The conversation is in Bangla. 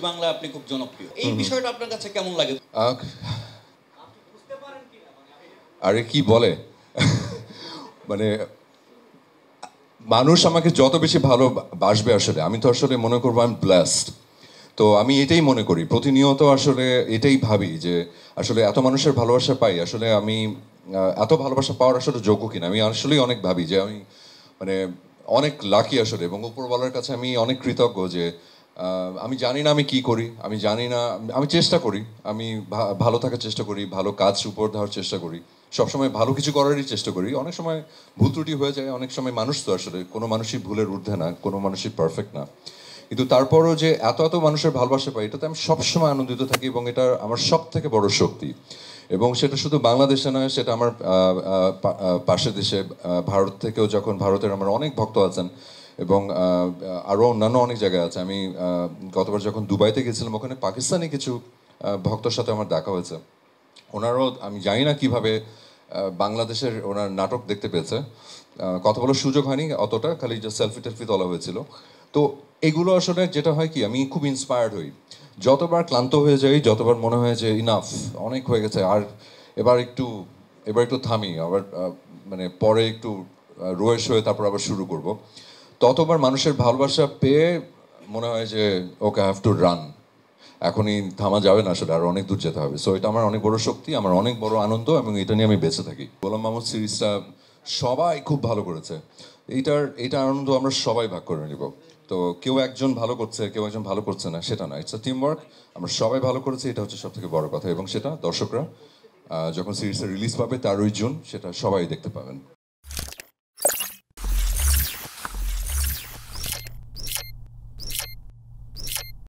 বাংলায় আপনি খুব জনপ্রিয়, এই বিষয়টা আপনার কাছে কেমন লাগে? আরে কি বলে মানে মানুষ আমাকে যত বেশি ভালোবাসবে, আসলে আমি তো আসলে মনে করবো আমি ব্লেসড। তো আমি এটাই মনে করি প্রতিনিয়ত, আসলে এটাই ভাবি যে আসলে এত মানুষের ভালোবাসা পাই, আসলে আমি এত ভালোবাসা পাওয়ার আসলে যোগ্য কিনা। আমি আসলেই অনেক ভাবি যে আমি মানে অনেক লাকি আসলে, এবং উপরওয়ালার কাছে আমি অনেক কৃতজ্ঞ যে আমি জানি না আমি কি করি, আমি জানি না, আমি চেষ্টা করি, আমি ভালো থাকার চেষ্টা করি, ভালো কাজ উপর দেওয়ার চেষ্টা করি, সবসময় ভালো কিছু করারই চেষ্টা করি। অনেক সময় ভুল ত্রুটি হয়ে যায়, অনেক সময় মানুষ তো আসলে কোনো মানুষই ভুলের ঊর্ধ্বে না, কোনো মানুষই পারফেক্ট না, কিন্তু তারপরও যে এত এত মানুষের ভালোবাসা পাই, এটাতে আমি সবসময় আনন্দিত থাকি, এবং এটা আমার সব থেকে বড় শক্তি। এবং সেটা শুধু বাংলাদেশে নয়, সেটা আমার পাশের দেশে ভারত থেকেও, যখন ভারতের আমার অনেক ভক্ত আছেন, এবং আরও অন্যান্য অনেক জায়গায় আছে। আমি গতবার যখন দুবাইতে গেছিলাম, ওখানে পাকিস্তানি কিছু ভক্তর সাথে আমার দেখা হয়েছে। ওনারাও আমি জানি না কিভাবে বাংলাদেশের ওনার নাটক দেখতে পেয়েছে, কথা বলার সুযোগ হয়নি অতটা, খালি যে সেলফি টেলফি তোলা হয়েছিল। তো এগুলো আসলে যেটা হয় কি, আমি খুব ইন্সপায়ার্ড হই। যতবার ক্লান্ত হয়ে যাই, যতবার মনে হয় যে ইনাফ, অনেক হয়ে গেছে, আর এবার একটু এবার একটু থামি, আবার মানে পরে একটু রোয়েশ হয়ে তারপর আবার শুরু করব, ততবার মানুষের ভালোবাসা পেয়ে মনে হয় যে ওকে, হ্যাভ টু রান, এখনই থামা যাবে না, আসলে আর অনেক দূর যেতে হবে। সো এটা আমার অনেক বড় শক্তি, আমার অনেক বড় আনন্দ, এবং এটা নিয়ে আমি বেঁচে থাকি। গোলাম মাহমুদ সিরিজটা সবাই খুব ভালো করেছে, এইটা আনন্দ আমরা সবাই ভাগ করে নিব। তো কেউ একজন ভালো করছে, কেউ একজন ভালো করছে না, সেটা না, ইটস আ টিম ওয়ার্ক। আমরা সবাই ভালো করেছি, এটা হচ্ছে সব থেকে বড় কথা, এবং সেটা দর্শকরা যখন সিরিজটা রিলিজ পাবে 13ই জুন, সেটা সবাই দেখতে পাবেন।